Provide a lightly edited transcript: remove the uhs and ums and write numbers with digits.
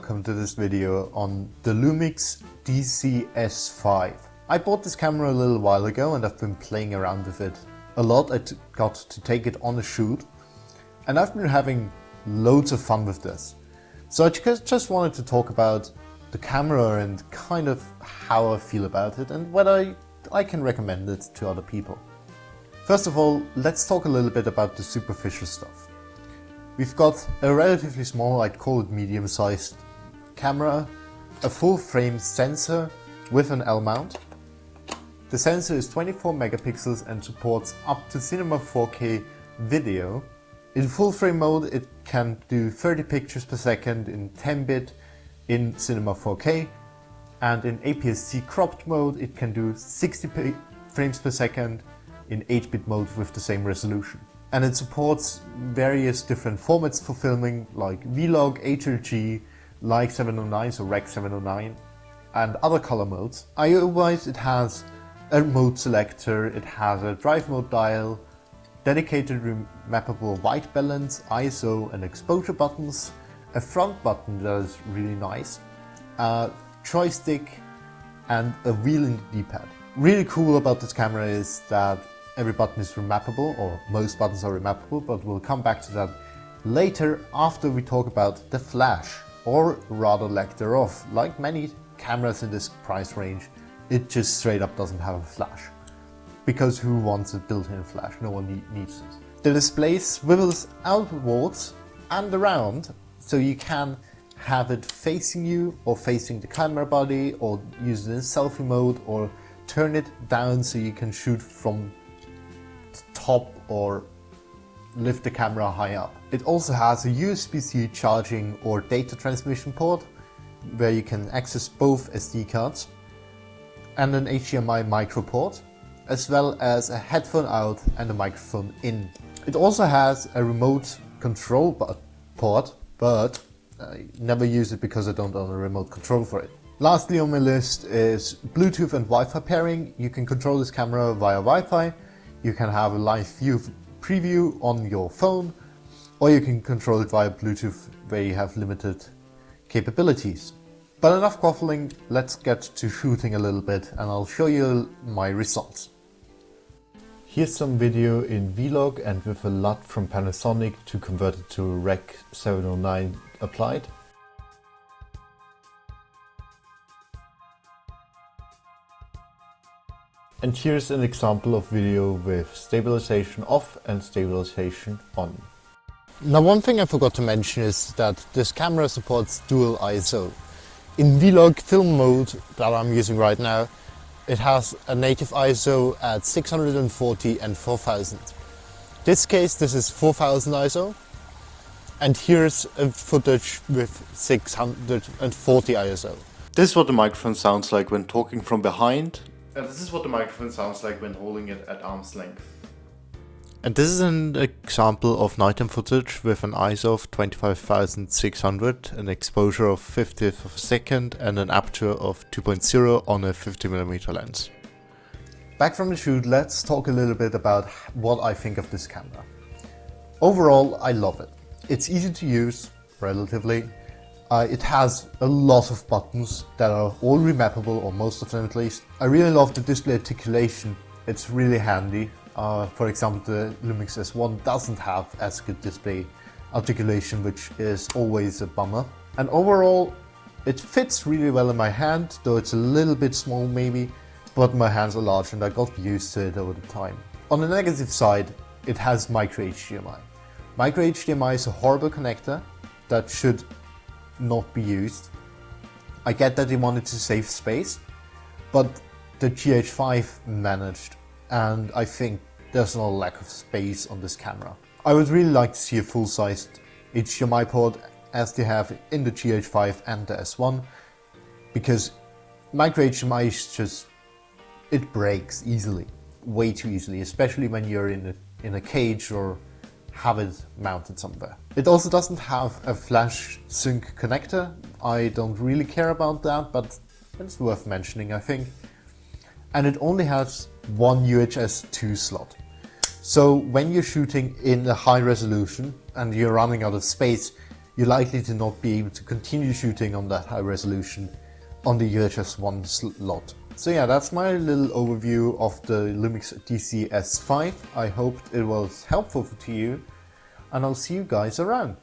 welcome to this video on the Lumix DC-S5. I bought this camera a little while ago and I've been playing around with it a lot. I got to take it on a shoot and I've been having loads of fun with this. So I just wanted to talk about the camera and kind of how I feel about it and whether I can recommend it to other people. First of all, let's talk a little bit about the superficial stuff. We've got a relatively small, I'd call it medium-sized camera, a full-frame sensor with an L mount. The sensor is 24 megapixels and supports up to Cinema 4K video. In full-frame mode it can do 30 pictures per second in 10-bit in Cinema 4K, and in APS-C cropped mode it can do 60 frames per second in 8-bit mode with the same resolution. And it supports various different formats for filming like Vlog, HLG, like 709, so Rec 709, and other color modes. IO-wise it has a mode selector, it has a drive mode dial, dedicated remappable white balance, ISO and exposure buttons, a front button that is really nice, a joystick and a wheel in the D-pad. Really cool about this camera is that every button is remappable, or most buttons are remappable, but we'll come back to that later after we talk about the flash, or rather lack thereof. Like many cameras in this price range, it just straight up doesn't have a flash. Because who wants a built-in flash? No one needs it. The display swivels outwards and around, so you can have it facing you or facing the camera body, or use it in selfie mode, or turn it down so you can shoot from top or lift the camera high up. It also has a USB-C charging or data transmission port where you can access both SD cards, and an HDMI micro port, as well as a headphone out and a microphone in. It also has a remote control port, but I never use it because I don't own a remote control for it. Lastly on my list is Bluetooth and Wi-Fi pairing. You can control this camera via Wi-Fi. You can have a live view preview on your phone, or you can control it via Bluetooth where you have limited capabilities. But enough quaffling, let's get to shooting a little bit and I'll show you my results. Here's some video in Vlog and with a LUT from Panasonic to convert it to Rec 709 applied. And here's an example of video with stabilization off and stabilization on. Now one thing I forgot to mention is that this camera supports dual ISO. In Vlog film mode that I'm using right now, it has a native ISO at 640 and 4000. In this case this is 4000 ISO, and here's a footage with 640 ISO. This is what the microphone sounds like when talking from behind. And this is what the microphone sounds like when holding it at arm's length. And this is an example of nighttime footage with an ISO of 25,600, an exposure of 50th of a second and an aperture of 2.0 on a 50mm lens. Back from the shoot, let's talk a little bit about what I think of this camera. Overall, I love it. It's easy to use, relatively. It has a lot of buttons that are all remappable, or most of them at least. I really love the display articulation, it's really handy. For example, the Lumix S1 doesn't have as good display articulation, which is always a bummer. And overall, it fits really well in my hand, though it's a little bit small maybe, but my hands are large and I got used to it over the time. On the negative side, it has micro HDMI. Micro HDMI is a horrible connector that should not be used. I get that they wanted to save space, but the GH5 managed, and I think there's no lack of space on this camera. I would really like to see a full-sized HDMI port as they have in the GH5 and the S1, because micro HDMI is just, it breaks easily, way too easily, especially when you're in a cage or have it mounted somewhere. It also doesn't have a flash sync connector. I don't really care about that, but it's worth mentioning, I think. And it only has one UHS 2 slot. So when you're shooting in a high resolution and you're running out of space, you're likely to not be able to continue shooting on that high resolution on the UHS-1 slot. So yeah, that's my little overview of the Lumix DC-S5. I hope it was helpful to you, and I'll see you guys around.